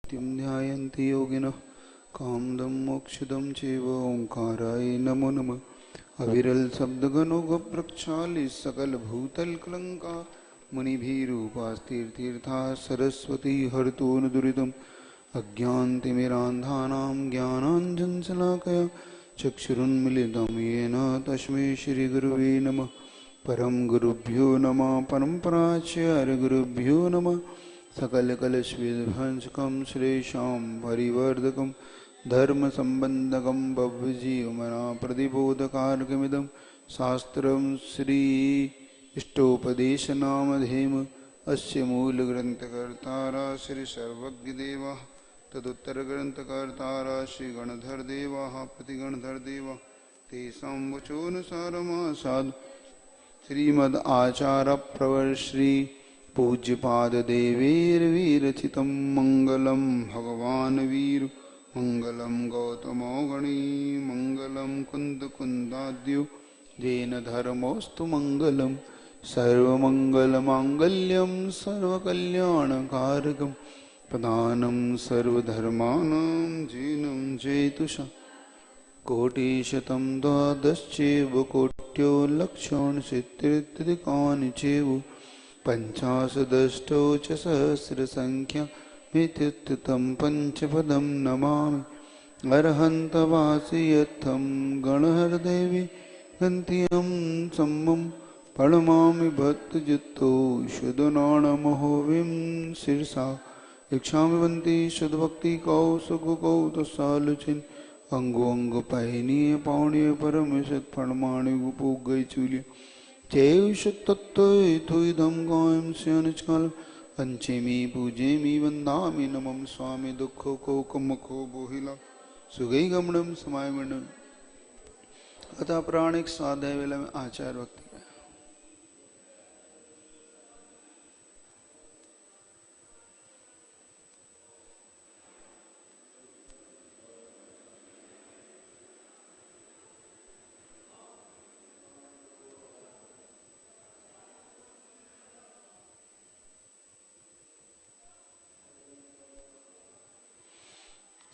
तिं ध्यायन्ति योगिनः कामदं मोक्षदं चैव ओंकाराय नमो नमः। अविरल शब्दगणो गप्रक्षाली सकल भूतल कलंका मुनिभिरूपास्तीर्थीर्था सरस्वती हर्तून दुरितम् अज्ञानतिमिरान्धानां ज्ञानाञ्जनशलाकया चक्षुरुन्मिलितं येन तस्मै श्रीगुरुवे नमः। परम गुरुभ्यो नमः परम्पराचार्य गुरुभ्यो नमः। सकलकलशविध्वंसकं श्रेषां परिवर्धकं धर्म संबंधकं भव्यजीवमना प्रतिबोधकारकमिदं शास्त्रं श्री इष्टोपदेशनामधेयम् अस्य मूलग्रन्थकर्तारः श्री सर्वज्ञदेवः तदुत्तरग्रन्थकर्तारः श्री गणधरदेवः प्रतिगणधरदेवः तेषां वचोनुसारमासाद् श्रीमद् आचार्यप्रवर श्री पूज्यपाददेवैर्विरचितं मङ्गलं भगवान् वीर मङ्गलं गौतमो गणी मङ्गलं कुन्दकुन्दाद्यो येन धर्मोऽस्तु मङ्गलं सर्वमङ्गलमाङ्गल्यं सर्वकल्याणकारकं प्रधानं सर्वधर्माणां जीनं जयतुषा कोटिशतं द्वादश्चैव कोट्यो लक्षांशत्रिकानि चैव पञ्चाशदष्टौ च सहस्रसङ्ख्या मित्युत्तमं पञ्चपदं नमामि अरहन्तवासियत्थं गणहरदेवी गन्त्यं सम्मं प्रणमामि भक्तयुक्तो शुद्धनाणमहोविं शिरसा यक्षामि वन्ति शुद्धभक्तिकौ तस्सालुचिन् अंगो अंग पहिनीय पावनीय परमेश्वर फणमाणि गुपोगय चूल्य चेयुषत्तत्वम गायम स्यानुष्काल पंचमी पूजेमी वंदामि नमम स्वामी दुखो को कमखो बोहिला सुगई गमनम समाय मंडल अतः प्राणिक स्वाध्याय वेला में आचार भक्ति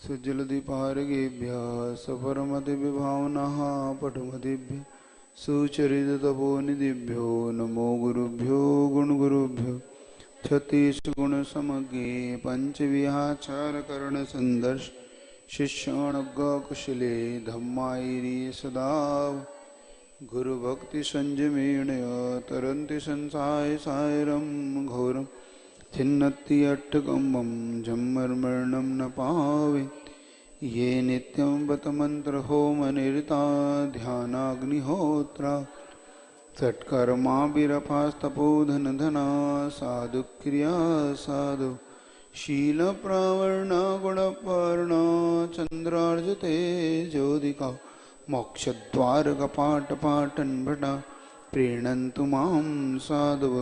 सुजलदीपारगेभ्यः सफरमतिविभावनाः पटुमतिभ्य सुचरिततपोनिधिभ्यो नमो गुरुभ्यो गुणगुरुभ्यो छत्तीसगुणसमज्ञे पञ्चविहाचारकरणसन्दर्श शिष्यानुज्ञाकुशले धम्मायिरे सदा गुरुभक्तिसंयमेन तरन्ति संसाय सायरं घोरम् छिन्नति अट्टकम्बं जम्मर्मरणं न पावे ये नित्यं बतमन्त्रहोमनिरता ध्यानाग्निहोत्रा सत्कर्मा विरपास्तपोधनधना साधुक्रिया साधु शीलप्रावर्णा गुणपर्णा चन्द्रार्जते ज्योतिका मोक्षद्वारकपाटपाटन्भटा प्रीणन्तु मां साधव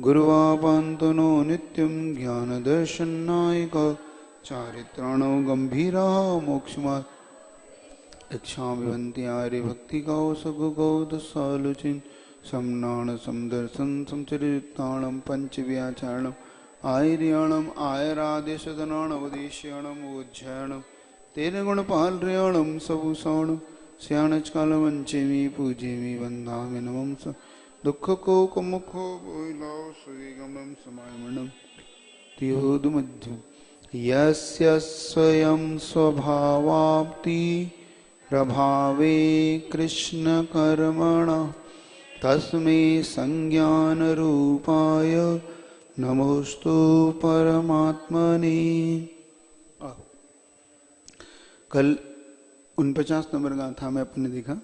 गुरुवापान्तनो नित्यं ज्ञानदर्शनायक चारित्राणो गंभीरा मोक्षमार्ग इच्छामि वन्ति आर्य भक्तिकौ सगुगौ दशालुचिन समनाण समदर्शन समचरिताणं पंचव्याचारणम् आयर्याणम् आयरादेशदनाणवदेश्याणम् उज्जयाणम् तेन गुणपालर्याणं सबुसाणं स्याणचकालवञ्चेमि पूजेमि वन्दामि नमं स दुख को कमुखो बोहिलाओ सुगमं समायमणं तियोदमध्यम यस्य स्वयं स्वभावाप्ति प्रभावे कृष्ण कर्मणा तस्मै संज्ञानरूपाय नमोस्तु परमात्मने। कल 49 नंबर गाथा में अपने देखा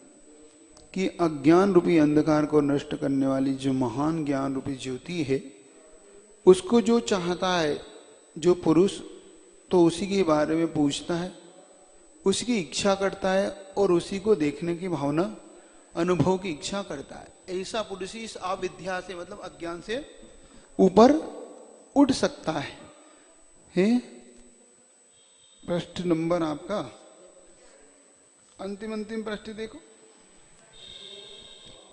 कि अज्ञान रूपी अंधकार को नष्ट करने वाली जो महान ज्ञान रूपी ज्योति है, उसको जो चाहता है जो पुरुष, तो उसी के बारे में पूछता है, उसकी इच्छा करता है और उसी को देखने की भावना अनुभव की इच्छा करता है। ऐसा पुरुष ही इस अविद्या से मतलब अज्ञान से ऊपर उठ सकता है? पृष्ठ नंबर आपका अंतिम पृष्ठ देखो,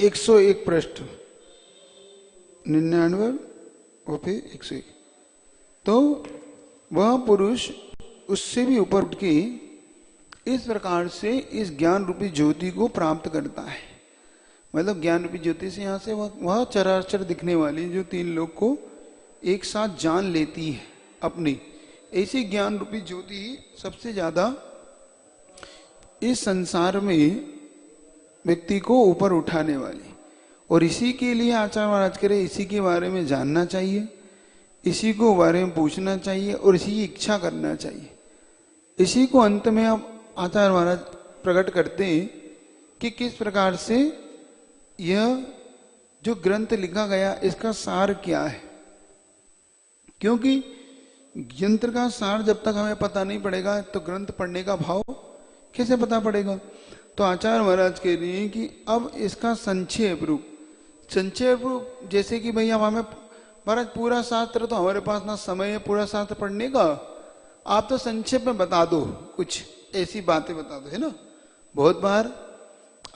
101 पृष्ठ 99 और फिर 101। तो वह पुरुष उससे भी ऊपर उठ के इस प्रकार से इस ज्ञान रूपी ज्योति को प्राप्त करता है। मतलब ज्ञान रूपी ज्योति से यहाँ से वह चराचर दिखने वाली जो तीन लोग को एक साथ जान लेती है अपनी, ऐसी ज्ञान रूपी ज्योति ही सबसे ज्यादा इस संसार में व्यक्ति को ऊपर उठाने वाली। और इसी के लिए आचार्य महाराज कह रहे इसी के बारे में जानना चाहिए, इसी को बारे में पूछना चाहिए और इसी की इच्छा करना चाहिए। इसी को अंत में अब आचार्य महाराज प्रकट करते हैं कि किस प्रकार से यह जो ग्रंथ लिखा गया इसका सार क्या है। क्योंकि यंत्र का सार जब तक हमें पता नहीं पड़ेगा तो ग्रंथ पढ़ने का भाव कैसे पता पड़ेगा। तो आचार्य महाराज कह रहे हैं कि अब इसका संक्षेप रूप जैसे कि भैया हमें महाराज पूरा शास्त्र तो हमारे पास ना समय है पूरा शास्त्र पढ़ने का, आप तो संक्षेप में बता दो, कुछ ऐसी बातें बता दो, है ना। बहुत बार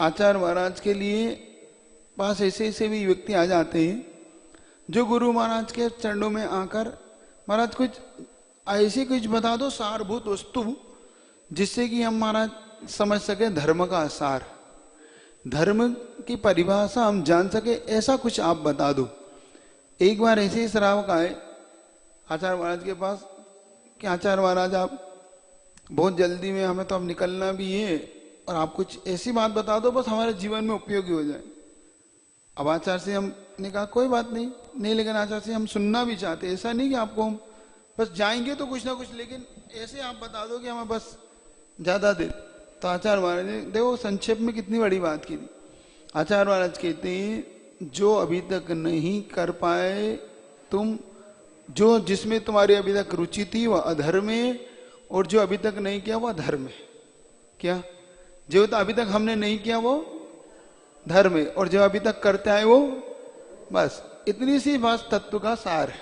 आचार्य महाराज के लिए पास ऐसे ऐसे भी व्यक्ति आ जाते हैं जो गुरु महाराज के चरणों में आकर महाराज कुछ ऐसे कुछ बता दो सारभूत वस्तु जिससे कि हम महाराज समझ सके धर्म का सार, धर्म की परिभाषा हम जान सके, ऐसा कुछ आप बता दो। एक बार ऐसे ही श्रावक आए आचार्य महाराज के पास कि आचार्य महाराज आप बहुत जल्दी में हमें तो अब निकलना भी है और आप कुछ ऐसी बात बता दो बस हमारे जीवन में उपयोगी हो जाए। अब आचार्य से हमने कहा कोई बात नहीं, लेकिन आचार्य से हम सुनना भी चाहते, ऐसा नहीं कि आपको हम बस जाएंगे तो कुछ ना कुछ, लेकिन ऐसे आप बता दो कि हमें बस ज्यादा देर। तो आचार्य महाराज ने देखो संक्षेप में कितनी बड़ी बात की थी। आचार्य महाराज कहते हैं जो अभी तक नहीं कर पाए तुम, जो जिसमें तुम्हारी अभी तक रुचि थी वह अधर्म है, और जो अभी तक नहीं किया वह धर्म है। क्या? जो तो अभी तक हमने नहीं किया वो धर्म है, और जो अभी तक करते आए वो, बस इतनी सी बात तत्व का सार है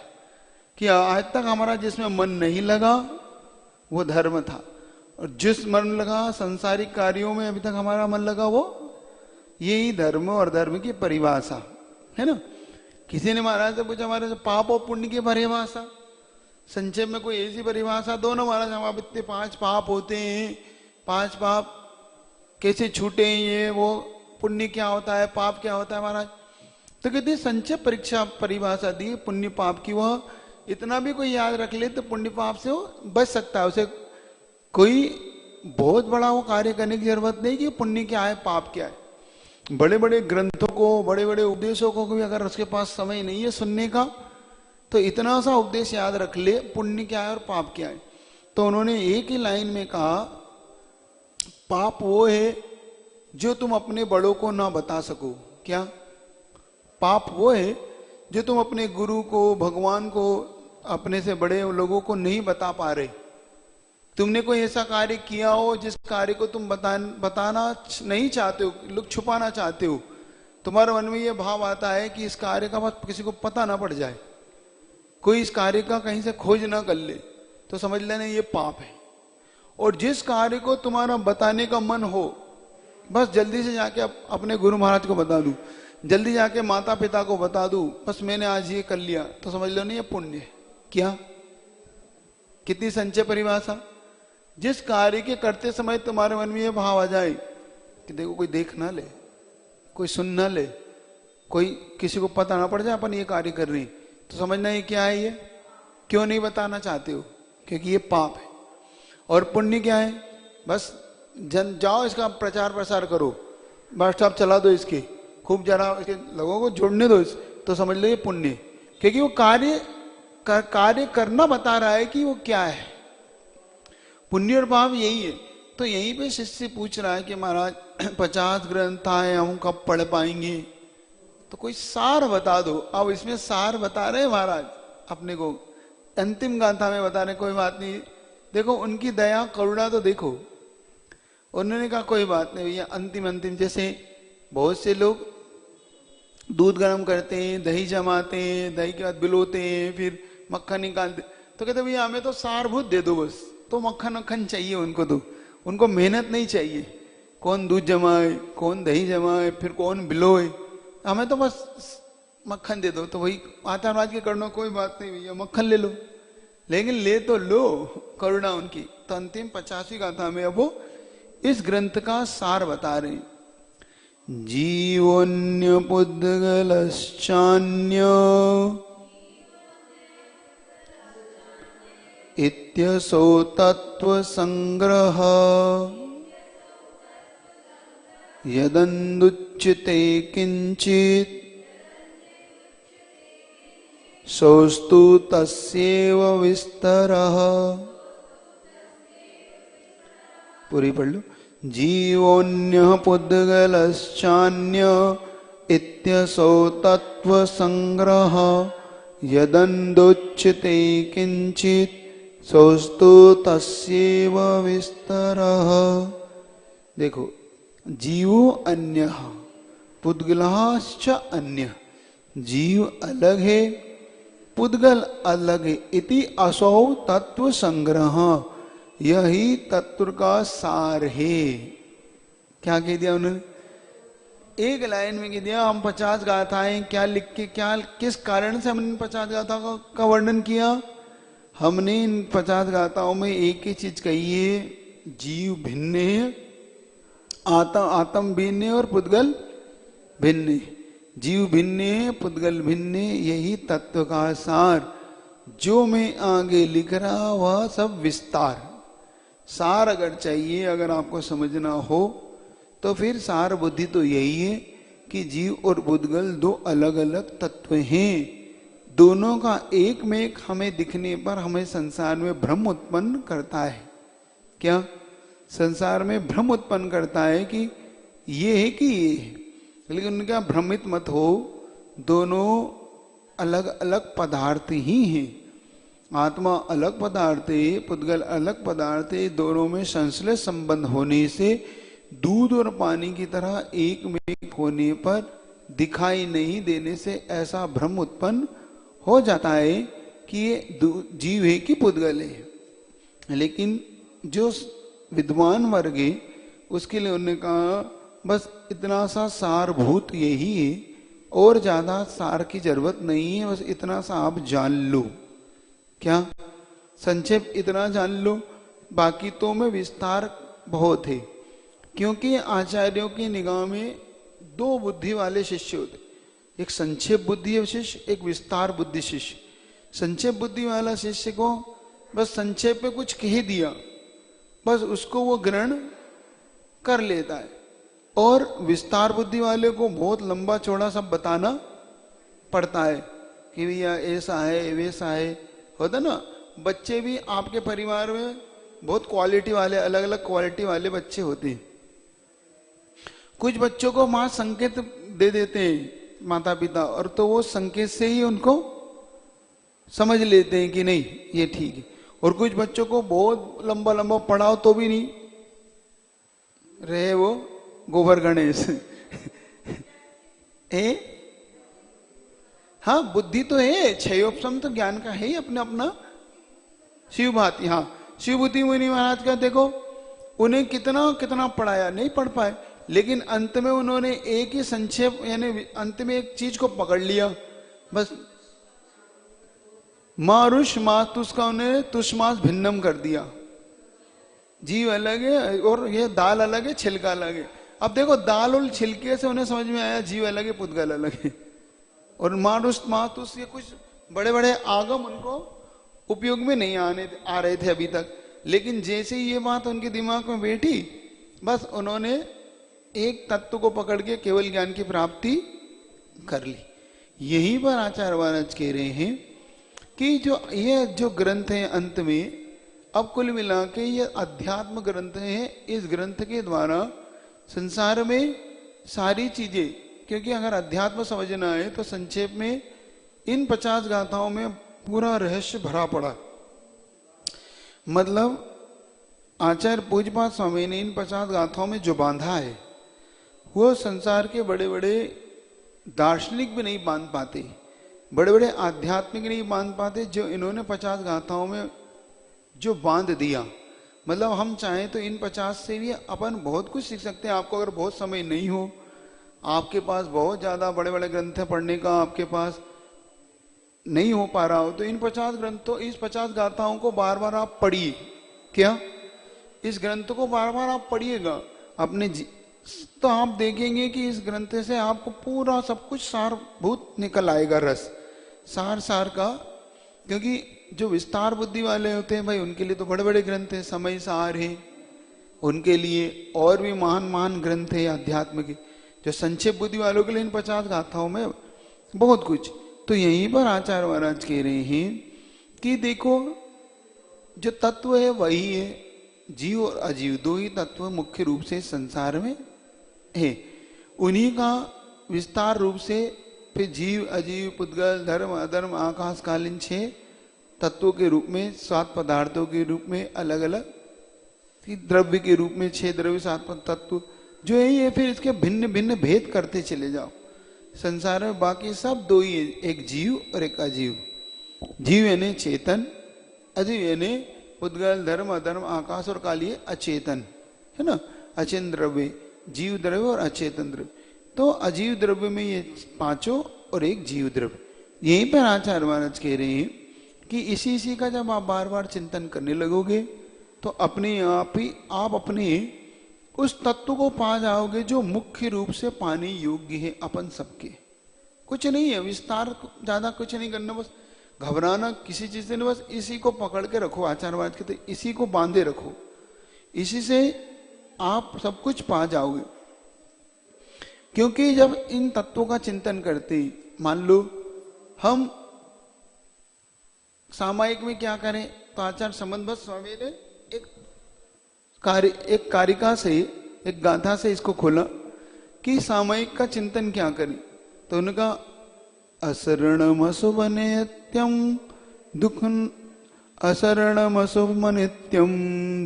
कि आज तक हमारा जिसमें मन नहीं लगा वो धर्म था, और जिस मन लगा संसारिक कार्यों में अभी तक हमारा मन लगा वो, यही धर्म और धर्म की परिभाषा है ना। किसी ने महाराज से पूछा हमारे से पाप और पुण्य की परिभाषा, संक्षेप में कोई ऐसी परिभाषा दो ना महाराज, हम इतने 5 पाप होते हैं, 5 पाप कैसे छूटे हैं, ये वो पुण्य क्या होता है, पाप क्या होता है महाराज। तो कहते संक्षेप परीक्षा परिभाषा दी पुण्य पाप की, वह इतना भी कोई याद रख ले तो पुण्य पाप से वो बच सकता है। उसे कोई बहुत बड़ा वो कार्य करने की जरूरत नहीं कि पुण्य क्या है पाप क्या है। बड़े बड़े ग्रंथों को, बड़े बड़े उपदेशों को भी अगर उसके पास समय नहीं है सुनने का तो इतना सा उपदेश याद रख ले पुण्य क्या है और पाप क्या है। तो उन्होंने एक ही लाइन में कहा पाप वो है जो तुम अपने बड़ों को ना बता सको। क्या? पाप वो है जो तुम अपने गुरु को, भगवान को, अपने से बड़े लोगों को नहीं बता पा रहे। तुमने कोई ऐसा कार्य किया हो जिस कार्य को तुम बताना नहीं चाहते हो, लोग छुपाना चाहते हो, तुम्हारे मन में ये भाव आता है कि इस कार्य का बस किसी को पता ना पड़ जाए, कोई इस कार्य का कहीं से खोज ना कर ले, तो समझ लेना ये पाप है। और जिस कार्य को तुम्हारा बताने का मन हो, बस जल्दी से जाके अपने गुरु महाराज को बता दूं, जल्दी जाके माता पिता को बता दूं, बस मैंने आज ये कर लिया, तो समझ लो नहीं ये पुण्य है। क्या? कितनी संचय परिभाषा। जिस कार्य के करते समय तुम्हारे मन में ये भाव आ जाए कि देखो कोई देख ना ले, कोई सुन ना ले, कोई किसी को पता ना पड़ जाए अपन ये कार्य कर रहे हैं, तो समझना ये क्या है, ये क्यों नहीं बताना चाहते हो, क्योंकि ये पाप है। और पुण्य क्या है? बस जाओ इसका प्रचार प्रसार करो, बस स्टॉप चला दो इसके, खूब जरा इसके लोगों को जोड़ने दो, तो समझ लो ये पुण्य, क्योंकि वो कार्य करना बता रहा है कि वो क्या है। पुण्य और पाप यही है। तो यहीं पे शिष्य पूछ रहा है कि महाराज 50 ग्रंथ आए, हम कब पढ़ पाएंगे, तो कोई सार बता दो। अब इसमें सार बता रहे महाराज अपने को, अंतिम गाथा में बता रहे, कोई बात नहीं, देखो उनकी दया करुणा तो देखो। उन्होंने कहा कोई बात नहीं भैया, अंतिम जैसे बहुत से लोग दूध गर्म करते हैं, दही जमाते हैं, दही के बाद बिलोते हैं, फिर मक्खन निकालते, तो कहते भैया हमें तो सारभूत दे दो बस, तो मक्खन चाहिए उनको, तो उनको मेहनत नहीं चाहिए, कौन दूध जमाए, कौन दही जमाए, फिर कौन बिलोए, हमें तो बस मक्खन दे दो। तो वही आचार्य महाराज के करना, कोई बात नहीं भैया मक्खन ले लो, लेकिन ले तो लो करुणा उनकी। तो अंतिम 50वीं गाथा में अब वो इस ग्रंथ का सार बता रहे हैं। जीवोन्य पुद्गलश्चान्य इत्यसौ तत्व संग्रह यदनुच्यते किंचित सोस्तु तस्यैव विस्तरः। पूरी पढ़ लो। जीवोन्यः पुद्गलश्चान्य इत्यसौ तत्व संग्रह यदनुच्यते किंचित सोस्तु तस्यैव विस्तरः। देखो, जीवो अन्य पुद्गलाश्च अन्य, जीव अलग है पुद्गल अलग है। इति असौ तत्व संग्रह, यही तत्व का सार है। क्या कह दिया उन्होंने? एक लाइन में कह दिया हम 50 गाथाएं क्या लिख के, क्या किस कारण से हमने 50 गाथाओं का वर्णन किया। हमने इन 50 गाथाओं में एक ही चीज कही है, जीव भिन्न है, आत्म भिन्न है और पुद्गल भिन्न है। जीव भिन्न है, पुद्गल भिन्न है, यही तत्व का सार। जो मैं आगे लिख रहा वह सब विस्तार। सार अगर चाहिए, अगर आपको समझना हो तो फिर सार बुद्धि तो यही है कि जीव और पुद्गल दो अलग अलग तत्व हैं। दोनों का एक में एक हमें दिखने पर हमें संसार में भ्रम उत्पन्न करता है। क्या संसार में भ्रम उत्पन्न करता है कि ये है कि ये है, लेकिन उनका भ्रमित मत हो, दोनों अलग अलग पदार्थ ही हैं। आत्मा अलग पदार्थ है, पुद्गल अलग पदार्थ है। दोनों में संश्लेष संबंध होने से दूध और पानी की तरह एक में एक होने पर दिखाई नहीं देने से ऐसा भ्रम उत्पन्न हो जाता है कि ये जीव है कि पुद्गल है। लेकिन जो विद्वान वर्ग है उसके लिए उन्होंने कहा बस इतना सा सारभूत यही है, और ज्यादा सार की जरूरत नहीं है, बस इतना सा आप जान लो। क्या संक्षेप इतना जान लो, बाकी तो में विस्तार बहुत है। क्योंकि आचार्यों की निगाह में दो बुद्धि वाले शिष्य होते, एक संक्षेप बुद्धि शिष्य, एक विस्तार बुद्धि शिष्य। संक्षेप बुद्धि वाला शिष्य को बस संक्षेप में कुछ कह दिया, बस उसको वो ग्रहण कर लेता है, और विस्तार बुद्धि वाले को बहुत लंबा चौड़ा सब बताना पड़ता है कि भैया ऐसा है वैसा है। होता ना, बच्चे भी आपके परिवार में बहुत क्वालिटी वाले, अलग अलग क्वालिटी वाले बच्चे होते हैं। कुछ बच्चों को मां संकेत दे देते हैं माता पिता, और तो वो संकेत से ही उनको समझ लेते हैं कि नहीं ये ठीक है। और कुछ बच्चों को बहुत लंबा लंबा पढ़ाओ तो भी नहीं रहे वो गोबर गणेश हाँ, बुद्धि तो है, क्षयोपम तो ज्ञान का है ही अपना अपना। शिव भाती, हाँ, शिव बुद्धि मुनि महाराज का देखो, उन्हें कितना कितना पढ़ाया, नहीं पढ़ पाए, लेकिन अंत में उन्होंने एक ही संक्षेप, यानी अंत में एक चीज को पकड़ लिया बस। मारुष मातुस का उन्हें तुष्मास भिन्नम कर दिया। जीव अलग है और ये दाल अलग है, छिलका अलग है। अब देखो, दाल और छिलके से उन्हें समझ में आया जीव अलग है पुद्गल अलग है। और मारुष मातुस ये कुछ बड़े बड़े आगम उनको उपयोग में नहीं आ रहे थे अभी तक, लेकिन जैसे ही ये बात उनके दिमाग में बैठी, बस उन्होंने एक तत्व को पकड़ के केवल ज्ञान की प्राप्ति कर ली। यहीं पर आचार्य महाराज कह रहे हैं कि जो ग्रंथ है अंत में, अब कुल मिला के ये अध्यात्म ग्रंथ है। इस ग्रंथ के द्वारा संसार में सारी चीजें, क्योंकि अगर अध्यात्म समझना है तो संक्षेप में इन 50 गाथाओं में पूरा रहस्य भरा पड़ा। मतलब आचार्य पूज्यपाद स्वामी ने इन 50 गाथाओं में जो बांधा है वो संसार के बड़े बड़े दार्शनिक भी नहीं बांध पाते, बड़े बड़े आध्यात्मिक नहीं बांध पाते, जो इन्होंने 50 गाथाओं में जो बांध दिया। मतलब हम चाहें तो इन 50 से भी अपन बहुत कुछ सीख सकते हैं। आपको अगर बहुत समय नहीं हो, आपके पास बहुत ज्यादा बड़े बड़े ग्रंथ पढ़ने का आपके पास नहीं हो पा रहा हो तो इन 50 ग्रंथों, इस 50 गाथाओं को बार बार आप पढ़िए। क्या इस ग्रंथ को बार बार आप पढ़िएगा अपने तो आप देखेंगे कि इस ग्रंथ से आपको पूरा सब कुछ सारभूत निकल आएगा, रस सार का। क्योंकि जो विस्तार बुद्धि वाले होते हैं भाई, उनके लिए तो बड़े बड़े ग्रंथ है, समय सार है उनके लिए, और भी महान महान ग्रंथ है अध्यात्म के। जो संक्षेप बुद्धि वालों के लिए इन 50 गाथाओं में बहुत कुछ। तो यहीं पर आचार्य महाराज कह रहे हैं कि देखो जो तत्व है वही है, जीव और अजीव दो ही तत्व मुख्य रूप से संसार में है। उन्हीं का विस्तार रूप से फिर जीव अजीव पुद्गल धर्म अधर्म आकाश कालीन 6 तत्वों के रूप में, 7 पदार्थों के रूप में, अलग अलग द्रव्य के रूप में 6 द्रव्य 7 तत्व जो है ये। फिर इसके भिन्न भिन्न भेद करते चले जाओ। संसार में बाकी सब दो ही है, एक जीव और एक अजीव। जीव यानी चेतन, अजीव यानी पुद्गल धर्म अधर्म आकाश और काली अचेतन है ना, अचेतन द्रव्य, जीव द्रव्य और अचेतन द्रव्य। तो अजीव द्रव्य में ये 5 और एक जीव द्रव्य। यहीं पर आचार्य महाराज कह रहे हैं कि इसी का जब आप बार बार चिंतन करने लगोगे तो अपने आप ही आप अपने उस तत्व को पा जाओगे जो मुख्य रूप से पाने योग्य है अपन सबके। कुछ नहीं है, विस्तार ज्यादा कुछ नहीं करना, बस घबराना किसी चीज से नहीं, बस इसी को पकड़ के रखो। आचार्य महाराज कहते इसी को बांधे रखो, इसी से आप सब कुछ पा जाओगे। क्योंकि जब इन तत्वों का चिंतन करते, मान लो हम सामायिक में क्या करें, तो आचार्य संबंध स्वामी ने एक कारिका से, एक गाथा से इसको खोला कि सामायिक का चिंतन क्या करें। तो उनका असरणमशुभ नित्यम दुख, असरणमशुभ नित्यम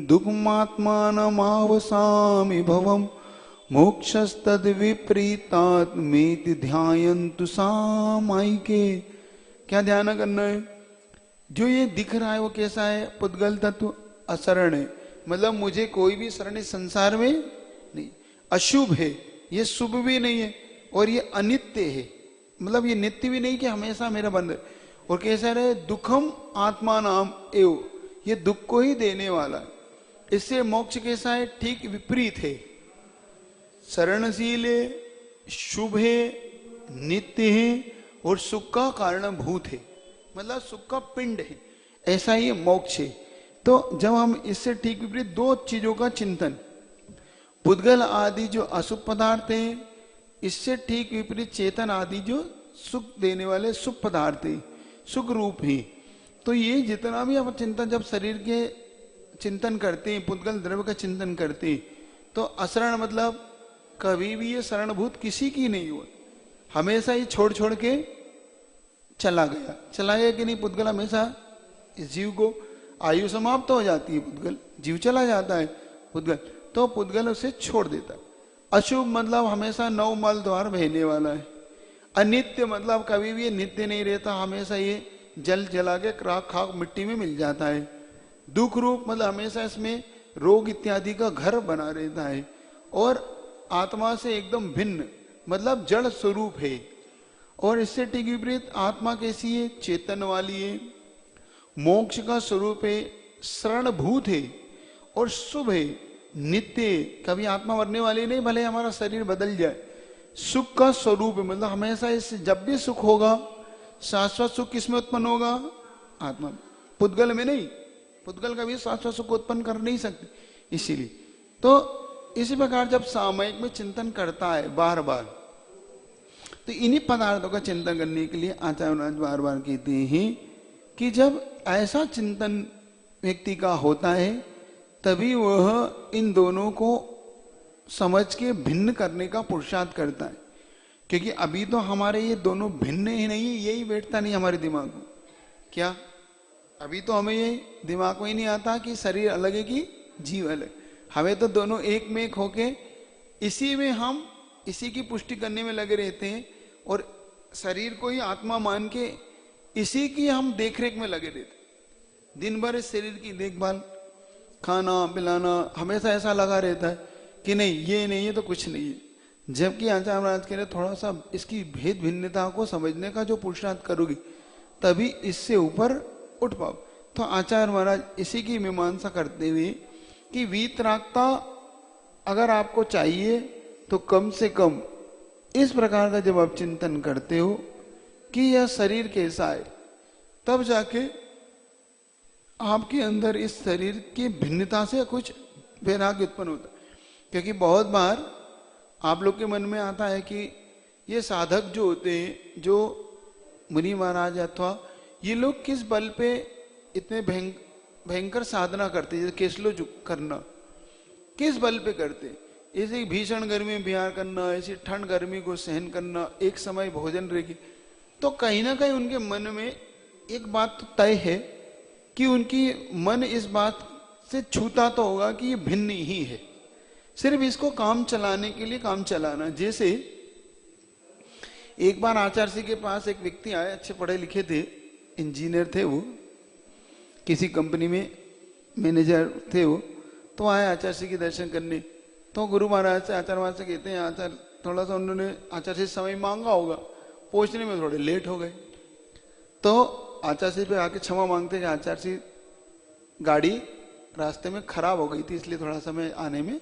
दुःखमात्मानमावसामि भवम मोक्षस्तद विपरीतात्मेति ध्यायन्तु सामायिके। क्या ध्यान करना है? जो ये दिख रहा है वो कैसा है? पुद्गल तत्व असरण है, मतलब मुझे कोई भी शरण संसार में नहीं, अशुभ है, ये शुभ भी नहीं है, और ये अनित्य है, मतलब ये नित्य भी नहीं कि हमेशा मेरा बंद है। और कैसा रहे? दुखम आत्मा नाम एव, ये दुख को ही देने वाला है। इससे मोक्ष कैसा है? ठीक विपरीत है, शरणशील है, शुभ है, नित्य है और सुख का कारणभूत है, मतलब सुख का पिंड है, ऐसा ही मोक्ष है। तो जब हम इससे ठीक विपरीत दो चीजों का चिंतन, पुद्गल आदि जो अशुभ पदार्थ हैं, इससे ठीक विपरीत चेतन आदि जो सुख देने वाले शुभ पदार्थ हैं, सुख रूप ही। तो ये जितना भी आप चिंतन, जब शरीर के चिंतन करते हैं, पुद्गल द्रव्य का चिंतन करते हैं, तो असरण मतलब कभी भी ये शरणभूत किसी की नहीं हुआ, हमेशा ही छोड़ छोड़ के चला गया कि नहीं? पुद्गल हमेशा इस जीव को आयु समाप्त हो जाती है, पुद्गल जीव चला जाता है, पुद्गल तो पुद्गल उसे छोड़ देता है। अशुभ मतलब हमेशा नव मल द्वार बहने वाला है। अनित्य मतलब कभी भी ये नित्य नहीं रहता, हमेशा ये जल जला के राख खाक मिट्टी में मिल जाता है। दुख रूप मतलब हमेशा इसमें रोग इत्यादि का घर बना रहता है। और आत्मा से एकदम भिन्न मतलब जड़ स्वरूप है। और इससे ठीक विपरीत आत्मा कैसी है? चेतन वाली है, मोक्ष का स्वरूप है, शरणभूत है और शुभ है, नित्य है। कभी आत्मा मरने वाली नहीं, भले हमारा शरीर बदल जाए, सुख का स्वरूप है, मतलब हमेशा इससे जब भी सुख होगा, शाश्वत सुख किसमें उत्पन्न होगा? आत्मा, पुद्गल में नहीं। पुद्गल कभी शाश्वत सुख उत्पन्न कर नहीं सकते। इसीलिए तो इसी प्रकार जब सामयिक में चिंतन करता है बार बार, तो इन्हीं पदार्थों का चिंतन करने के लिए आचार्य बार बार कहते हैं कि जब ऐसा चिंतन व्यक्ति का होता है तभी वह इन दोनों को समझ के भिन्न करने का पुरुषार्थ करता है। क्योंकि अभी तो हमारे ये दोनों भिन्न ही नहीं, यही बैठता नहीं हमारे दिमाग में। क्या अभी तो हमें ये दिमाग में ही नहीं आता कि शरीर अलग है कि जीव अलग। हमें तो दोनों एक में एक होके इसी में हम इसी की पुष्टि करने में लगे रहते हैं, और शरीर को ही आत्मा मान के इसी की हम देखरेख में लगे रहते। दिन भर इस शरीर की देखभाल, खाना पिलाना, हमेशा ऐसा लगा रहता है कि नहीं ये नहीं है तो कुछ नहीं है। जबकि आचार्य महाराज कह रहे थोड़ा सा इसकी भेद भिन्नता को समझने का जो पुरुषार्थ करोगे तभी इससे ऊपर उठ पाओ। तो आचार्य महाराज इसी की मीमांसा करते हुए कि वीतरागता अगर आपको चाहिए तो कम से कम इस प्रकार का जब आप चिंतन करते हो कि यह शरीर कैसा है, तब जाके आपके अंदर इस शरीर की भिन्नता से कुछ वैराग्य उत्पन्न होता है। क्योंकि बहुत बार आप लोग के मन में आता है कि ये साधक जो होते हैं, जो मुनि महाराज अथवा ये लोग किस बल पे इतने भयंकर साधना करते हैं, जैसे केसलो करना किस बल पे करते, ऐसे भीषण गर्मी में बिहार करना, ऐसी ठंड गर्मी को सहन करना, एक समय भोजन रहेगी। तो कहीं ना कहीं उनके मन में एक बात तो तय है कि उनकी मन इस बात से छूता तो होगा कि ये भिन्न ही है, सिर्फ इसको काम चलाने के लिए काम चलाना। जैसे एक बार आचार्य जी के पास एक व्यक्ति आए, अच्छे पढ़े लिखे थे, इंजीनियर थे, वो किसी कंपनी में मैनेजर थे वो। तो आए आचार्य जी के दर्शन करने। तो गुरु महाराज से आचार्य महाराज से कहते हैं, आचार्य थोड़ा सा उन्होंने आचार्य से समय मांगा होगा, पहुंचने में थोड़े लेट हो गए। तो आचार्य जी पे आके क्षमा मांगते कि आचार्य जी गाड़ी रास्ते में खराब हो गई थी, इसलिए थोड़ा समय आने में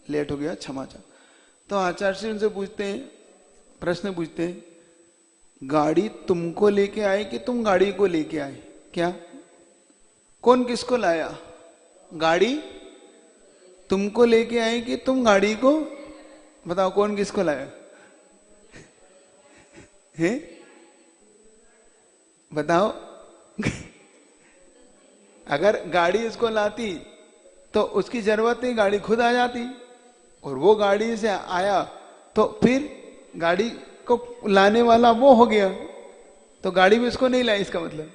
लेट हो गया, क्षमा चाह। तो आचार्य जी उनसे पूछते हैं, प्रश्न पूछते हैं, गाड़ी तुमको लेके आए कि तुम गाड़ी को लेके आए? क्या कौन किसको लाया? गाड़ी तुमको लेके आए कि तुम गाड़ी को? बताओ कौन किसको लाया है? बताओ। अगर गाड़ी इसको लाती तो उसकी जरूरत नहीं, गाड़ी खुद आ जाती, और वो गाड़ी से आया तो फिर गाड़ी को लाने वाला वो हो गया, तो गाड़ी भी उसको नहीं लाई। इसका मतलब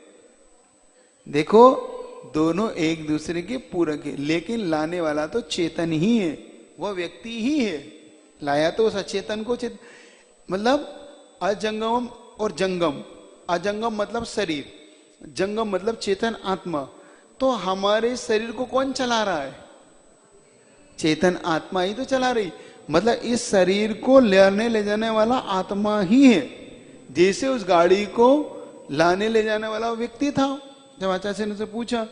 देखो, दोनों एक दूसरे के पूरक है, लेकिन लाने वाला तो चेतन ही है, वह व्यक्ति ही है। लाया तो उस अचेतन को मतलब अजंगम और जंगम। अजंगम मतलब शरीर, जंगम मतलब चेतन आत्मा। तो हमारे शरीर को कौन चला रहा है? चेतन आत्मा ही तो चला रही। मतलब इस शरीर को ले जाने वाला आत्मा ही है। जैसे उस गाड़ी को लाने ले जाने वाला व्यक्ति था। जब आचार्य ने से पूछा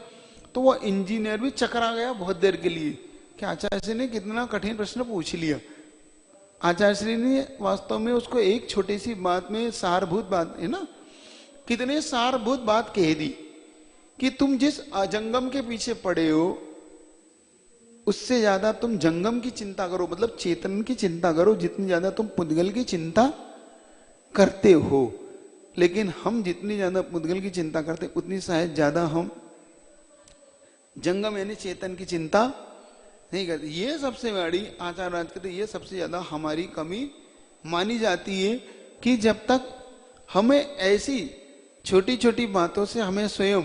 तो वो इंजीनियर भी चकरा गया बहुत देर के लिए कि आचार्य ने कितना कठिन प्रश्न पूछ लिया। आचार्य ने वास्तव में उसको एक छोटी सी बात में सारभूत बात है ना, कितने सारभूत बात कह दी कि तुम जिस अजंगम के पीछे पड़े हो उससे ज्यादा तुम जंगम की चिंता करो, मतलब चेतन की चिंता करो, जितनी ज्यादा तुम पुद्गल की चिंता करते हो। लेकिन हम जितनी ज्यादा पुद्गल की चिंता करते उतनी शायद ज्यादा हम जंगम यानी चेतन की चिंता नहीं करते। ये सबसे बड़ी आचार्य राज कहते, ये सबसे ज्यादा हमारी कमी मानी जाती है कि जब तक हमें ऐसी छोटी छोटी बातों से हमें स्वयं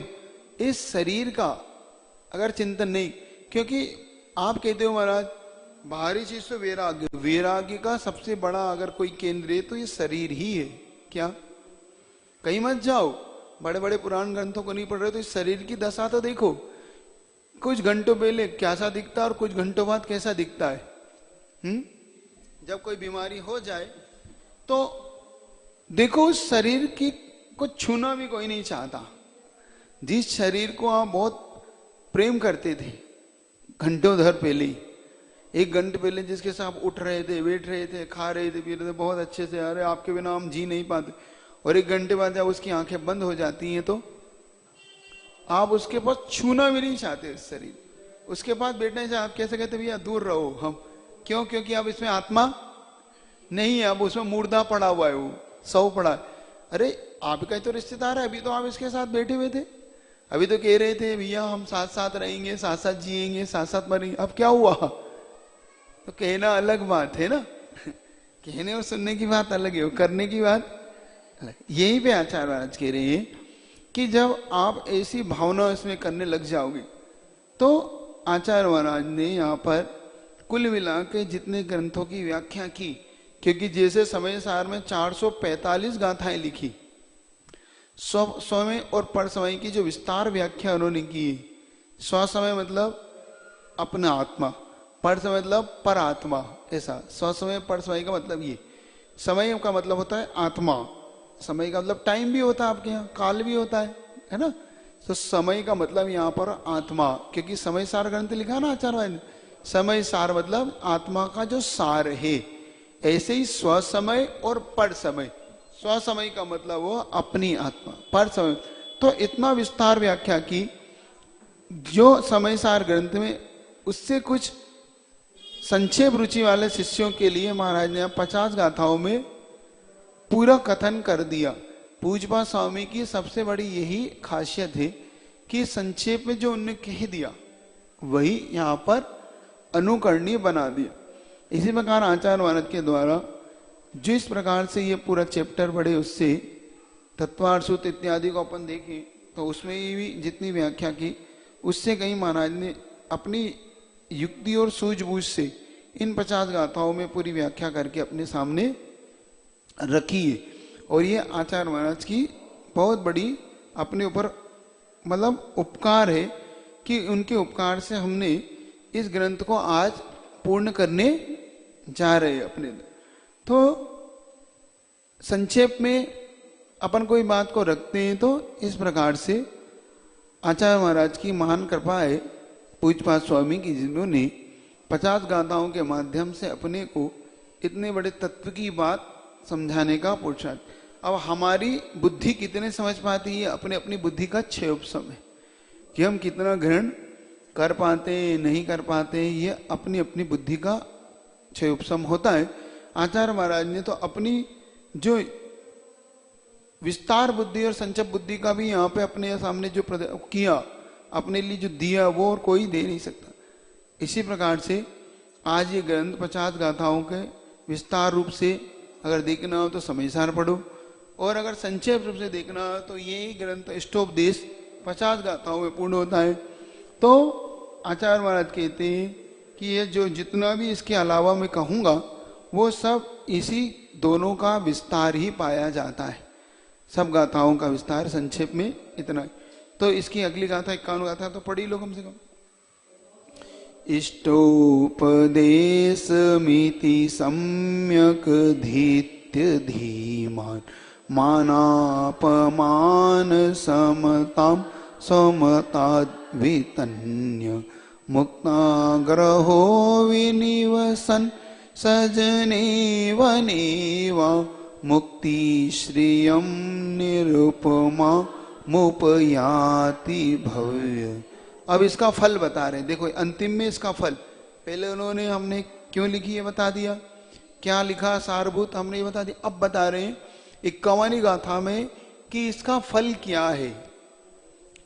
इस शरीर का अगर चिंतन नहीं, क्योंकि आप कहते हो महाराज बाहरी चीज तो वैराग्य, वैराग्य का सबसे बड़ा अगर कोई केंद्र है तो ये शरीर ही है। क्या कहीं मत जाओ, बड़े बड़े पुराण ग्रंथों को नहीं पढ़ रहे तो इस शरीर की दशा तो देखो, कुछ घंटों पहले कैसा दिखता है और कुछ घंटों बाद कैसा दिखता है। जब कोई बीमारी हो जाए तो देखो उस शरीर की को छूना भी कोई नहीं चाहता। जिस शरीर को आप बहुत प्रेम करते थे घंटों भर पहले ही, एक घंटे पहले जिसके साथ उठ रहे थे, बैठ रहे थे, खा रहे थे, पी रहे थे बहुत अच्छे से, अरे आपके बिना हम जी नहीं पाते, और एक घंटे बाद जब उसकी आंखें बंद हो जाती हैं तो आप उसके पास छूना भी नहीं चाहते उस शरीर। उसके पास बैठने से आप कैसे कहते भैया दूर रहो हम, क्यों? क्योंकि अब इसमें आत्मा नहीं है, अब उसमें मुर्दा पड़ा हुआ है, वो सौ पड़ा है। अरे आपका तो रिश्तेदार है, अभी तो आप इसके साथ बैठे हुए थे, अभी तो कह रहे थे भैया हम साथ साथ रहेंगे, साथ साथ जिएंगे, साथ साथ मरेंगे, अब क्या हुआ? तो कहना अलग बात है ना, कहने और सुनने की बात अलग है, करने की बात अलग। यही पे आचार्य महाराज कह रहे हैं कि जब आप ऐसी भावना इसमें करने लग जाओगे तो आचार्य महाराज ने यहाँ पर कुल मिला के जितने ग्रंथों की व्याख्या की, क्योंकि जैसे समय सार में 445 गाथाएं लिखी, स्वमय और पर समय की जो विस्तार व्याख्या उन्होंने की। स्व समय मतलब अपना आत्मा, पर समय मतलब पर आत्मा, ऐसा स्व समय पर समय का मतलब ये। समय का मतलब होता है आत्मा समय का मतलब टाइम भी होता है आपके यहाँ, काल भी होता है ना। तो समय का मतलब यहाँ पर आत्मा, क्योंकि समय सार ग्रंथ लिखा ना आचार्य ने, समय सार मतलब आत्मा का जो सार है। ऐसे ही स्व समय और पर समय, स्व समय का मतलब वो अपनी आत्मा, पर समय। तो इतना विस्तार व्याख्या की जो समय सार ग्रंथ में, उससे कुछ संक्षेप रुचि वाले शिष्यों के लिए महाराज ने 50 गाथाओं में पूरा कथन कर दिया। पूज्यपाद स्वामी की सबसे बड़ी यही खासियत है कि संक्षेप में जो उन्होंने कह दिया वही यहाँ पर अनुकरणीय बना दिया। इसी प्रकार आचार्य वानद के द्वारा जिस प्रकार से ये पूरा चैप्टर बढ़े, उससे तत्वार्थ सूत्र इत्यादि को अपन देखें तो उसमें भी जितनी व्याख्या की, उससे कहीं महाराज ने अपनी युक्ति और सूझबूझ से इन 50 गाथाओं में पूरी व्याख्या करके अपने सामने रखी है। और ये आचार्य महाराज की बहुत बड़ी अपने ऊपर मतलब उपकार है कि उनके उपकार से हमने इस ग्रंथ को आज पूर्ण करने जा रहे हैं अपने। तो संक्षेप में अपन कोई बात को रखते हैं तो इस प्रकार से आचार्य महाराज की महान कृपा है पूज्यपाद स्वामी की, जिन्होंने 50 गाथाओं के माध्यम से अपने को इतने बड़े तत्व की बात समझाने का पुरुषार्थ। अब हमारी बुद्धि कितने समझ पाती है, अपने अपनी बुद्धि का क्षय उपशम है कि हम कितना ग्रहण कर पाते नहीं कर पाते, ये अपनी अपनी बुद्धि का क्षय उपशम होता है। आचार्य महाराज ने तो अपनी जो विस्तार बुद्धि और संक्षेप बुद्धि का भी यहाँ पे अपने सामने जो किया, अपने लिए जो दिया, वो और कोई दे नहीं सकता। इसी प्रकार से आज ये ग्रंथ 50 गाथाओं के विस्तार रूप से अगर देखना हो तो समयसार पढ़ो, और अगर संक्षेप रूप से देखना हो तो यही ग्रंथ इष्टोपदेश 50 गाथाओं में पूर्ण होता है। तो आचार्य महाराज कहते हैं कि ये जो जितना भी इसके अलावा मैं कहूँगा वो सब इसी दोनों का विस्तार ही पाया जाता है, सब गाथाओं का विस्तार संक्षेप में इतना है। तो इसकी अगली गाथा 51 गाथा तो पढ़ी लो कम से कम। इष्टोपदेशमिति सम्यक् धीत्य धीमान् मानापमान समतां समताद्वितन्य मुक्ताग्रहो विनिवसन् सजनेव नेवा मुक्ति श्रियं निरुपमा मुपयाति भव्य। अब इसका फल बता रहे हैं, देखो अंतिम में इसका फल। पहले उन्होंने हमने क्यों लिखी है बता दिया, क्या लिखा सारभूत हमने ये बता दिया। अब बता रहे हैं 51 गाथा में कि इसका फल क्या है।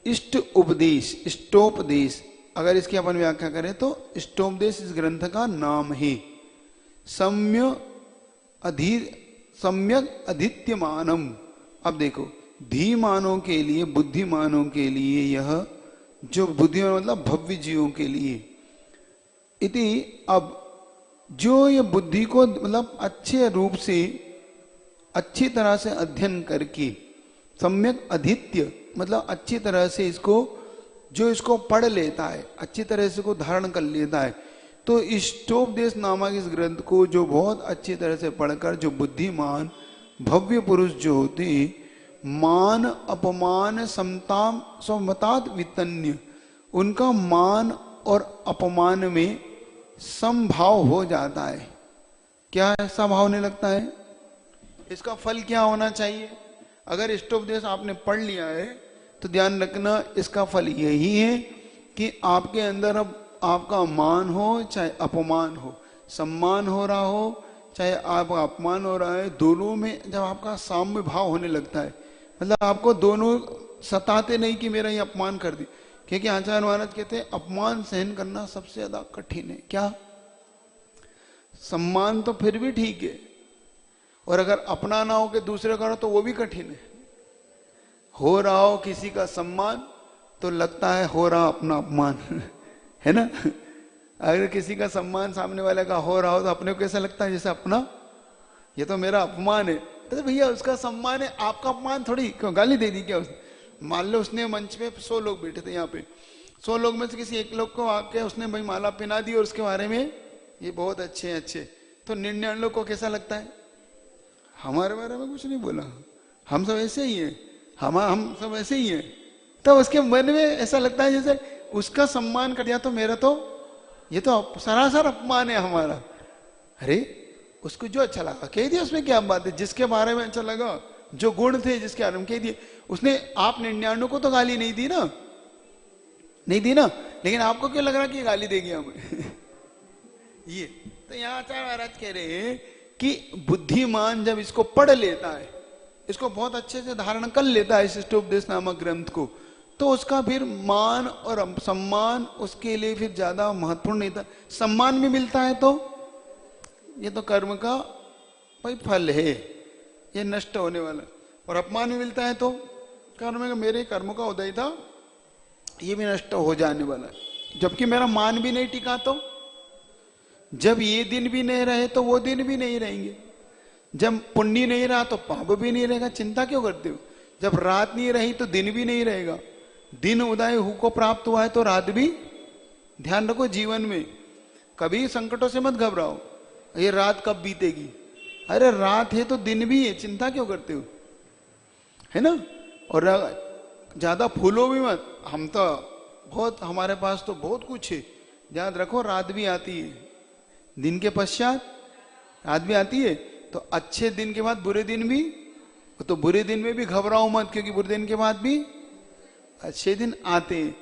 इष्ट उपदेश, इष्टोपदेश, अगर इसकी अपन व्याख्या करें तो इष्टोपदेश इस ग्रंथ का नाम है। सम्यक अधीत्यमानम। अब देखो धीमानों के लिए, बुद्धिमानों के लिए, यह जो बुद्धिमान मतलब भव्य जीवों के लिए इति। अब जो ये बुद्धि को मतलब अच्छे रूप से अच्छी तरह से अध्ययन करके, सम्यक अधीत्य मतलब अच्छी तरह से इसको जो इसको पढ़ लेता है, अच्छी तरह से को धारण कर लेता है, तो इष्टोपदेश नामक इस ग्रंथ को जो बहुत अच्छी तरह से पढ़कर जो बुद्धिमान भव्य पुरुष जो होते हैं, मान अपमान समताम समताद वितन्य, उनका मान और अपमान में समभाव हो जाता है। क्या ऐसा भाव नहीं लगता है? इसका फल क्या होना चाहिए? अगर इष्टोपदेश आपने पढ़ लिया है तो ध्यान रखना, इसका फल यही है कि आपके अंदर अब आपका मान हो चाहे अपमान हो, सम्मान हो रहा हो चाहे आपका अपमान हो रहा है, दोनों में जब आपका साम्य भाव होने लगता है, मतलब आपको दोनों सताते नहीं कि मेरा ये अपमान कर दी। क्योंकि आचार्य महाराज कहते हैं अपमान सहन करना सबसे ज्यादा कठिन है। क्या? सम्मान तो फिर भी ठीक है, और अगर अपना ना हो के दूसरे करो तो वो भी कठिन है। हो रहा हो किसी का सम्मान तो लगता है हो रहा अपना अपमान है ना। अगर किसी का सम्मान सामने वाले का हो रहा हो तो अपने को कैसा लगता है? जैसे अपना ये तो मेरा अपमान है। तो भैया उसका सम्मान है, आपका अपमान थोड़ी, क्यों गाली दे दी क्या उसने? मान लो उसने मंच पे 100 लोग बैठे थे, यहाँ पे 100 लोग में से किसी एक लोग को आके उसने भाई माला पहना दी और उसके बारे में ये बहुत अच्छे, तो 99 लोग को कैसा लगता है? हमारे बारे में कुछ नहीं बोला, हम सब ऐसे ही हैं, हम सब ऐसे ही हैं। तो उसके मन में ऐसा लगता है जैसे उसका सम्मान कर दिया तो मेरा तो ये तो सरासर अपमान है हमारा। अरे उसको जो अच्छा लगा कह दिया, उसमें क्या बात है। जिसके बारे में अच्छा लगा, जो गुण थे जिसके बारे में कह दिए। उसने आप 99 को तो गाली नहीं दी ना, नहीं दी ना, लेकिन आपको क्यों लग रहा कि गाली देगी हमें? ये तो यहाँ आचार्य महाराज कह रहे हैं कि बुद्धिमान जब इसको पढ़ लेता है, इसको बहुत अच्छे से धारण कर लेता है शिष्टोपदेश नामक ग्रंथ को, तो उसका फिर मान और सम्मान उसके लिए फिर ज्यादा महत्वपूर्ण नहीं था। सम्मान भी मिलता है तो ये तो कर्म का भाई फल है, ये नष्ट होने वाला। और अपमान भी मिलता है तो कर्म का, मेरे कर्म का उदय था, ये भी नष्ट हो जाने वाला है। जबकि मेरा मान भी नहीं टिका तो जब ये दिन भी नहीं रहे तो वो दिन भी नहीं रहेंगे। जब पुण्य नहीं रहा तो पाप भी नहीं रहेगा। चिंता क्यों करते हो? जब रात नहीं रही तो दिन भी नहीं रहेगा। दिन उदय हु को प्राप्त हुआ है तो रात भी। ध्यान रखो जीवन में कभी संकटों से मत घबराओ, ये रात कब बीतेगी। अरे रात है तो दिन भी है, चिंता क्यों करते हो, है ना। और ज्यादा फूलो भी मत। हम तो बहुत, हमारे पास तो बहुत कुछ है। याद रखो रात भी आती है, दिन के पश्चात रात भी आती है। तो अच्छे दिन के बाद बुरे दिन भी, तो बुरे दिन में भी घबराओ मत, क्योंकि बुरे दिन के बाद भी अच्छे दिन आते हैं।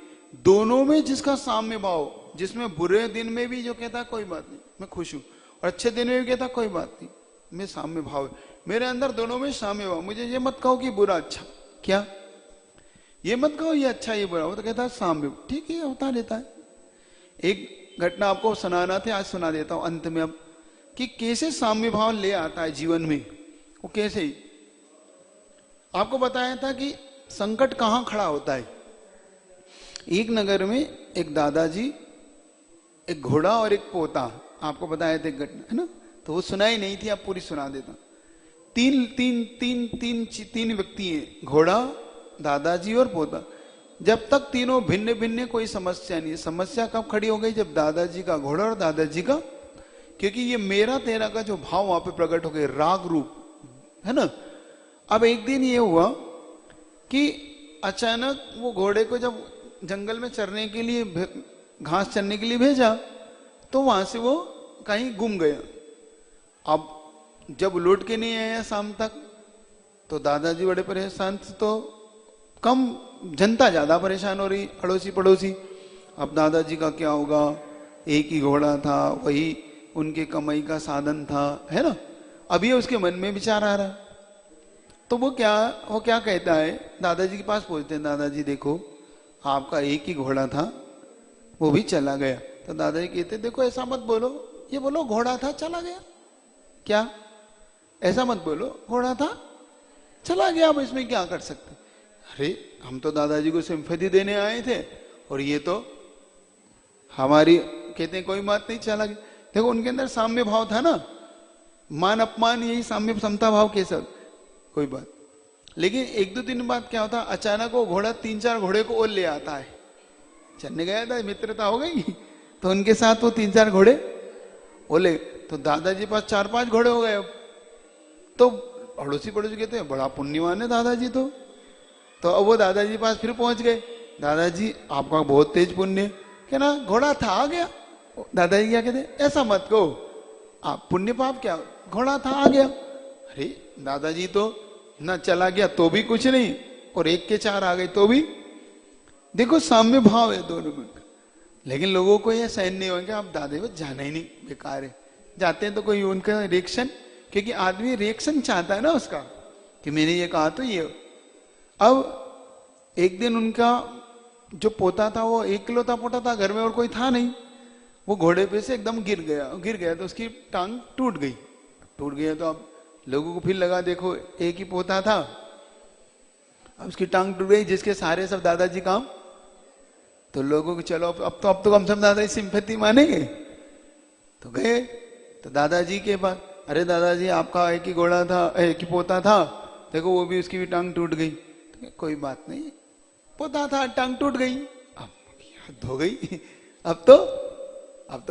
दोनों में जिसका साम्य भाव, जिसमें बुरे दिन में भी जो कहता कोई बात नहीं मैं खुश हूं, और अच्छे दिन में भी कहता कोई बात नहीं मैं साम्य भाव है मेरे अंदर, दोनों में साम्य भाव। मुझे ये मत कहो कि बुरा अच्छा, क्या ये मत कहो ये अच्छा ये बुरा, वो तो कहता है साम्य, ठीक है होता रहता है। एक घटना आपको सुनाना थे, आज सुना देता हूं अंत में अब, कि कैसे साम्य भाव ले आता है जीवन में। वो कैसे ही आपको बताया था कि संकट कहां खड़ा होता है। एक नगर में एक दादाजी, एक घोड़ा और एक पोता, आपको बताया था एक घटना, है ना। तो वो सुनाई नहीं थी, आप पूरी सुना देता। तीन व्यक्ति हैं, घोड़ा, दादाजी और पोता। जब तक तीनों भिन्न भिन्न कोई समस्या नहीं। समस्या कब खड़ी हो गई? जब दादाजी का घोड़ा और दादाजी का, क्योंकि ये मेरा तेरा का जो भाव वहां पे प्रकट हो गए, राग रूप, है ना। अब एक दिन ये हुआ कि अचानक वो घोड़े को जब जंगल में चरने के लिए, घास चरने के लिए भेजा, तो वहां से वो कहीं गुम गया। अब जब लौट के नहीं आया शाम तक, तो दादाजी बड़े परेशान, तो कम जनता ज्यादा परेशान हो रही, अड़ोसी पड़ोसी। अब दादाजी का क्या होगा, एक ही घोड़ा था, वही उनके कमाई का साधन था, है ना। अभी उसके मन में विचार आ रहा। तो वो क्या कहता है, दादाजी के पास पहुंचते हैं, दादाजी देखो आपका एक ही घोड़ा था, वो भी चला गया। तो दादाजी कहते देखो ऐसा मत बोलो, ये बोलो घोड़ा था चला गया, क्या ऐसा मत बोलो, घोड़ा था चला गया, अब इसमें क्या कर सकते। अरे हम तो दादाजी को सिंपैथी देने आए थे, और ये तो हमारी, कहते हैं कोई बात नहीं चला गया। देखो उनके अंदर साम्य भाव था ना, मान अपमान यही साम्य समता भाव के सब, कोई बात। लेकिन एक दो दिन बाद क्या होता, अचानक वो घोड़ा 3-4 घोड़े को और ले आता है। चलने गया था, मित्रता हो गई, तो उनके साथ वो 3-4 घोड़े ओले। तो दादाजी पास 4-5 घोड़े हो गए। तो अड़ोसी पड़ोसी कहते हैं बड़ा पुण्यवान है दादाजी तो अब वो दादाजी पास फिर पहुंच गए। दादाजी आपका बहुत तेज पुण्य, क्या ना घोड़ा था आ गया। दादाजी क्या कहते, ऐसा मत कहो, आप पुण्य पाप क्या, घोड़ा था आ गया। अरे दादाजी तो ना चला गया तो भी कुछ नहीं, और 1 के 4 आ गए तो भी। देखो साम्य भाव है दोनों में। लेकिन लोगों को यह सहन नहीं होगा, आप दादे वो जाना ही नहीं, बेकार है। जाते हैं तो कोई उनका रिएक्शन, क्योंकि आदमी रिएक्शन चाहता है ना उसका, कि मैंने ये कहा तो ये। अब एक दिन उनका जो पोता था वो इकलौता पोता था, घर में और कोई था नहीं। वो घोड़े पे से एकदम गिर गया तो उसकी टांग टूट गई। तो अब लोगों को फिर लगा देखो एक ही पोता था, अब उसकी टांग टूट गई, जिसके सहारे सब दादाजी काम। तो लोगों को चलो अब तो कम से कम दादाजी सिंपैथी मानेंगे। तो गए तो दादाजी के पास, अरे दादाजी आपका एक ही घोड़ा था, एक ही पोता था, देखो वो भी, उसकी भी टांग टूट गई। तो कोई बात नहीं, पोता था टांग टूट गई, अब हद हो गई, अब तो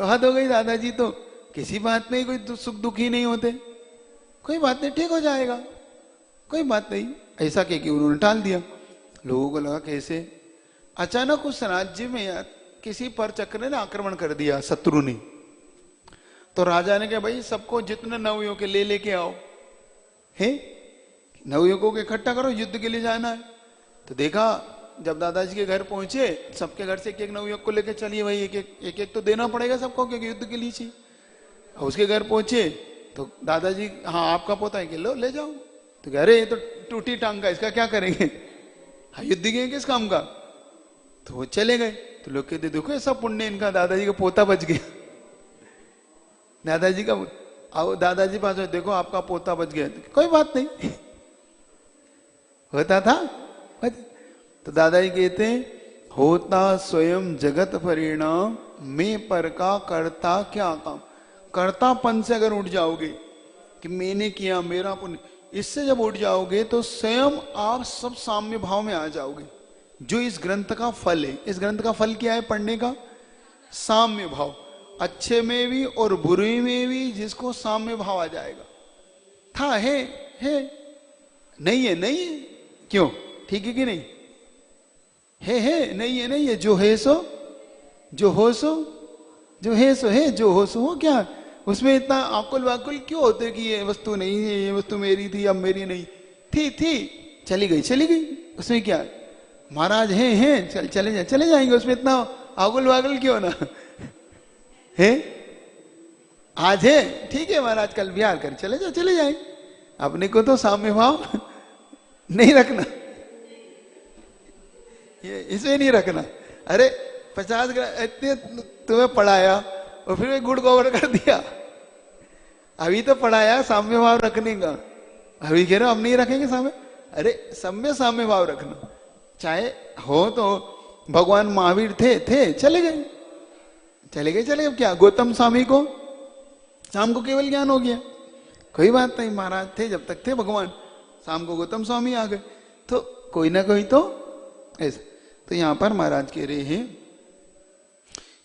हद हो गई। दादाजी तो किसी बात नहीं, कोई सुख दुखी नहीं होते, कोई बात नहीं ठीक हो जाएगा। कोई बात नहीं, ऐसा कह के उन्होंने टाल दिया। लोगों को लगा कैसे, अचानक उस राज्य में यार किसी पर चक्र ने आक्रमण कर दिया, शत्रु ने। तो राजा ने कहा भाई सबको जितने नवयुवक के ले लेके आओ, है नवयुवकों को इकट्ठा करो, युद्ध के लिए जाना है। तो देखा जब दादाजी के घर पहुंचे, सबके घर से एक एक नवयुवक को लेके चलिए भाई, एक एक तो देना पड़ेगा सबको, क्योंकि युद्ध के लिए चाहिए। उसके घर पहुंचे तो दादाजी, हाँ आपका पोता है कि लो ले जाओ। तो कह रहे ये तो टूटी टांग का, इसका क्या करेंगे, हाँ युद्ध गए किस काम का। तो वो चले गए। तो लोग कहते देखो ऐसा पुण्य इनका, दादाजी का पोता बच गया। दादाजी का आओ, दादाजी पास देखो आपका पोता बच गया। कोई बात नहीं, होता था। तो दादाजी कहते होता स्वयं जगत परिणाम, मैं पर का करता क्या काम। कर्तापन से अगर उठ जाओगे कि मैंने किया मेरा पुण्य, इससे जब उठ जाओगे तो स्वयं आप सब साम्य भाव में आ जाओगे, जो इस ग्रंथ का फल है। इस ग्रंथ का फल क्या है पढ़ने का, साम्य भाव। अच्छे में भी और बुरे में भी जिसको साम्य भाव आ जाएगा। था है नहीं है नहीं है, क्यों, ठीक है कि नहीं, है नहीं है नहीं है, जो है सो, जो हो सो, जो है सो है, जो हो सो हो। क्या उसमें इतना आकुल वाकुल क्यों होते कि ये वस्तु नहीं है, ये वस्तु मेरी थी अब मेरी नहीं थी, चली गई, उसमें क्या महाराज है चले जाएंगे, उसमें इतना आकुल वाकुल क्यों ना है। आज है ठीक है महाराज, कल बिहार कर चले जाएंगे। अपने को तो साम्य भाव नहीं रखना, ये इसमें नहीं रखना। अरे 50 ग्राम इतने तुम्हें पढ़ाया और फिर गुड़ गोबर कर दिया। अभी तो पढ़ाया साम्य भाव रखने का, अभी कह रहे हो हम नहीं रखेंगे साम्य। अरे सब में साम्य भाव रखना, चाहे हो तो भगवान महावीर थे चले गए। अब क्या, गौतम स्वामी को शाम को केवल ज्ञान हो गया, कोई बात नहीं, महाराज थे जब तक थे भगवान, शाम को गौतम स्वामी आ गए। तो कोई ना कोई तो ऐसा। तो यहां पर महाराज कह रहे हैं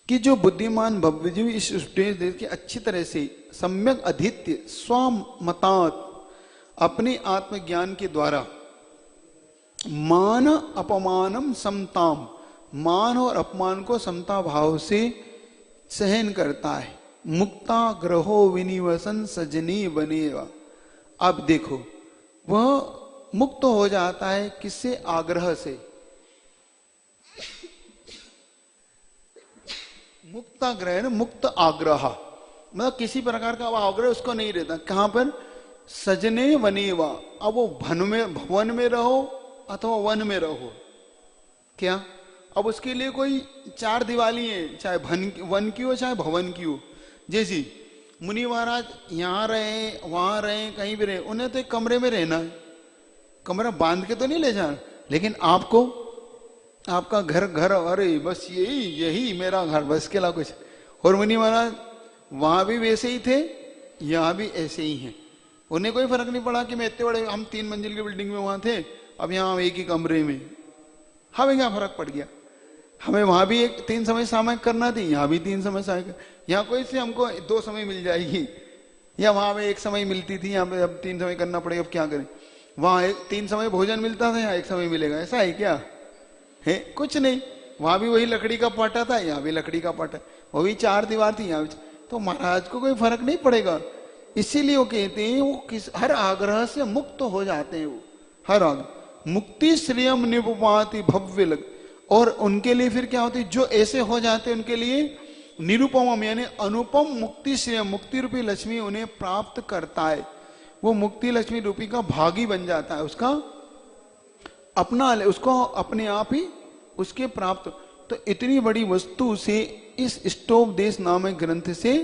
कि जो बुद्धिमान भव्यजीवी इस उपदेश की अच्छी तरह से सम्यक अधीत्य स्वमतात् अपने आत्मज्ञान के द्वारा मान अपमानम समताम, मान और अपमान को समता भाव से सहन करता है। मुक्ता ग्रहो विनिवसन सजनी बनेगा। अब देखो वह मुक्त हो जाता है किससे, आग्रह से। मुक्ताग्रह ना, मुक्त आग्रह मतलब किसी प्रकार का आग्रह उसको नहीं रहता। कहां पर, सजने वनेवा। अब वो भवन में रहो अथवा वन में रहो, क्या अब उसके लिए कोई 4 दिवाली है, चाहे वन की हो चाहे भवन की हो। जैसी मुनि महाराज यहाँ रहे वहां रहे कहीं भी रहे, उन्हें तो एक कमरे में रहना है, कमरा बांध के तो नहीं ले जाना। लेकिन आपको आपका घर अरे बस यही मेरा घर, बस के ला कुछ। और मुनि महाराज वहां भी वैसे ही थे, यहाँ भी ऐसे ही हैं। उन्हें कोई फर्क नहीं पड़ा कि मैं इतने बड़े, हम 3 मंजिल की बिल्डिंग में वहां थे, अब यहाँ हम एक ही कमरे में। हमें क्या फर्क पड़ गया, हमें वहां भी 3 समय सामयिक करना थी, यहाँ भी 3 समय सामयिक। यहाँ कोई से हमको 2 समय मिल जाएगी, या वहां में 1 समय मिलती थी, यहाँ पे अब 3 समय करना पड़ेगा। अब क्या करें, वहां 3 समय भोजन मिलता था, यहाँ 1 समय मिलेगा, ऐसा है क्या है, कुछ नहीं। वहां भी वही लकड़ी का पाटा था, यहाँ भी लकड़ी का पाटा, वो भी 4 दीवार थी यहाँ भी। तो महाराज को कोई फर्क नहीं पड़ेगा। इसीलिए वो कहते हैं वो हर आग्रह से मुक्त हो जाते हैं। वो हर आग्रह मुक्ति श्रेयम निरुपाति भव्य लग। और उनके लिए फिर क्या होती है, जो ऐसे हो जाते हैं उनके लिए निरुपम यानी अनुपम मुक्ति श्रेयम, मुक्ति रूपी लक्ष्मी उन्हें प्राप्त करता है। वो मुक्ति लक्ष्मी रूपी का भागी बन जाता है, उसका अपना, उसको अपने आप ही उसके प्राप्त। तो इतनी बड़ी वस्तु से इस स्टोपदेश नामक ग्रंथ से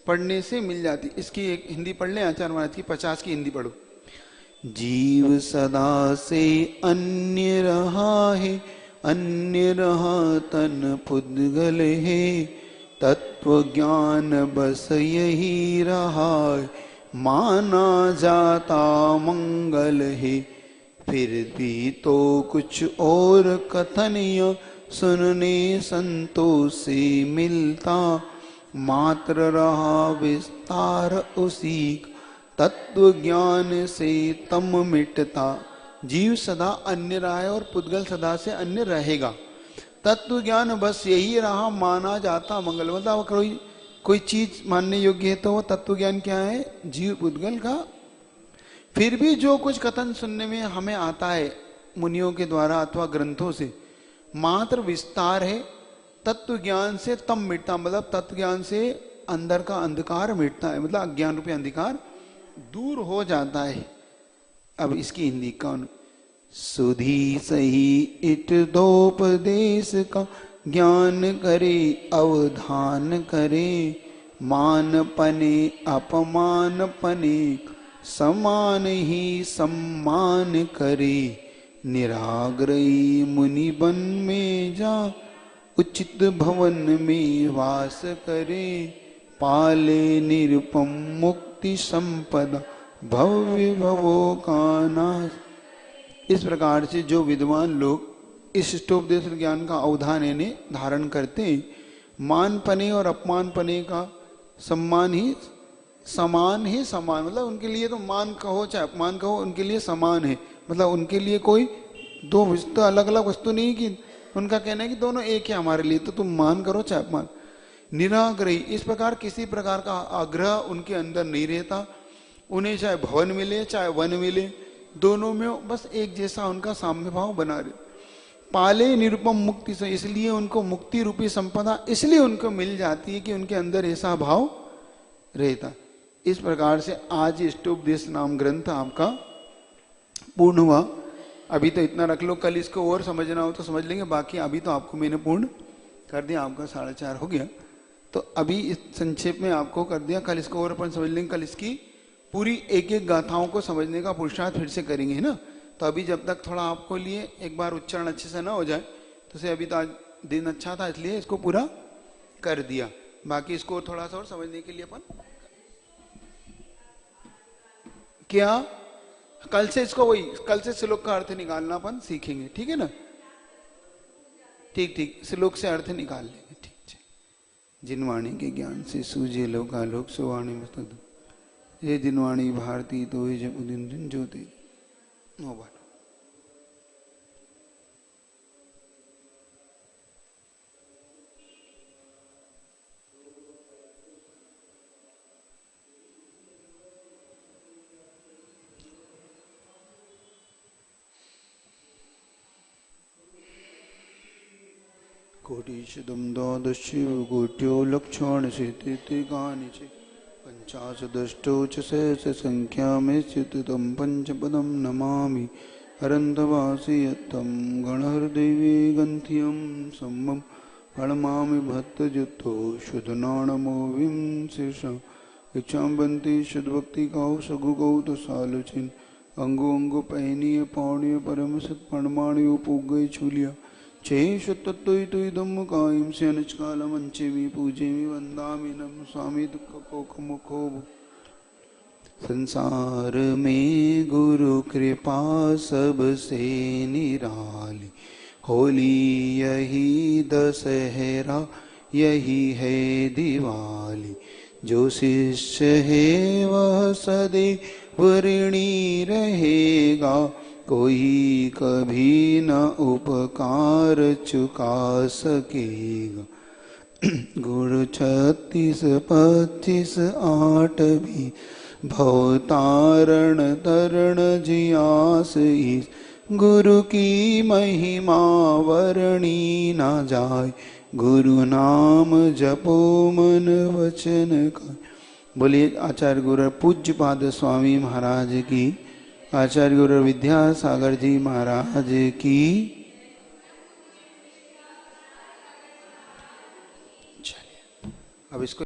पढ़ने से मिल जाती। इसकी एक हिंदी पढ़ लें, आचार्य महाराज की 50 की हिंदी पढ़ो। जीव सदा से अन्य रहा है, अन्य रहा तन पुद्गल है, तत्व ज्ञान बस यही रहा, माना जाता मंगल है। फिर भी तो कुछ और कथनीय सुनने संतों से मिलता, मात्र रहा विस्तार उसी तत्व ज्ञान से तम मिटता। जीव सदा अन्य रहा है और पुद्गल सदा से अन्य रहेगा। तत्व ज्ञान बस यही रहा माना जाता मंगल। मतलब कोई चीज मानने योग्य है तो वो तत्व ज्ञान क्या है? जीव पुद्गल का। फिर भी जो कुछ कथन सुनने में हमें आता है मुनियों के द्वारा अथवा ग्रंथों से, मात्र विस्तार है। तत्व ज्ञान से तम मिटता, मतलब तत्व ज्ञान से अंदर का अंधकार मिटता है, मतलब अज्ञान रूपी अंधकार दूर हो जाता है। अब इसकी हिंदी कौन? सुधी सही इट दोपदेश का ज्ञान करे अवधान करे, मान पने अपमान पने समान ही सम्मान करे, निराग्रही मुनि बन में जा उचित भवन में वास करे, पाले निरुपम मुक्ति संपदा भव्य भवो का नाश। इस प्रकार से जो विद्वान लोग इस इष्टोपदेश ज्ञान का अवधान यानी धारण करते हैं, मान पने और अपमान पने का सम्मान ही समान, मतलब उनके लिए तो मान कहो चाहे अपमान कहो उनके लिए समान है। मतलब उनके लिए कोई दो वस्तु अलग अलग वस्तु नहीं कि उनका कहना है कि दोनों एक है हमारे लिए, तो तुम मान करो चाहे अपमान। निराग्रही, इस प्रकार किसी प्रकार का आग्रह उनके अंदर नहीं रहता। उन्हें चाहे भवन मिले चाहे वन मिले, दोनों में बस एक जैसा उनका साम्य भाव बना रहे। पाले निरुपम मुक्ति से, इसलिए उनको मुक्ति रूपी संपदा इसलिए उनको मिल जाती है कि उनके अंदर ऐसा भाव रहता। इस प्रकार से आज इष्टोपदेश नाम ग्रंथ आपका पूर्ण हुआ। अभी तो इतना रख लो, कल इसको और समझना हो तो समझ लेंगे, बाकी अभी तो आपको मैंने पूर्ण कर दिया। आपका 4:30 हो गया, तो अभी इस संक्षेप में आपको कर दिया। कल इसको और अपन समझ लेंगे। कल इसकी पूरी एक एक गाथाओं को समझने का पुरुषार्थ फिर से करेंगे, है ना। तो अभी जब तक थोड़ा आपको लिए एक बार उच्चारण अच्छे से ना हो जाए तो से अभी तो आज दिन अच्छा था इसलिए इसको पूरा कर दिया। बाकी इसको थोड़ा सा और समझने के लिए अपन क्या कल से इसको वही कल से श्लोक का अर्थ निकालना अपन सीखेंगे, ठीक है ना। ठीक श्लोक से अर्थ निकाल लेंगे, ठीक है। जिनवाणी के ज्ञान से सूझे लोकालोक सुवाणी मस्तक, ये जिनवाणी भारती तो ये जब दिन दिन ज्योति नो बात। कोटिशतम द्वादशैव कोट्यो लक्षाणशेतिकानि च पंचाशदष्टौ च सहस्र संख्या में स्थितं पंचपदं नमामि हरन्तवासि यत्तं गणहृदैवे गन्त्यं सम्मं प्रणमामि भक्तजुत्तो शुद्धनाणमो विंशेषं इच्छां बन्ति शुद्धभक्ति कौ सगुगौ तो सालोचिन अंगो अंगो पहनिय पौण्य परम सत प्रणमाणि उपोगय छूलिया चेश तत्त्वइदं कायं से अनुष्कालमंचेमि पूजेमि वंदामि नम स्वामी दुख कोख मुखो। संसार में गुरु कृपा सबसे निराली, होली यही दशहरा यही है दिवाली, जो शिष्य है वह सदैव ऋणी रहेगा, कोई कभी न उपकार चुका सकेगा। गुरु 36 25 8 भी भवतारण तरण जियास इस गुरु की महिमा वर्णी ना जाए, गुरु नाम जपो मन वचन का। बोलिए आचार्य गुरु पूज्य पाद स्वामी महाराज की, आचार्य गुरु विद्यासागर जी महाराज की। चलिए अब इसको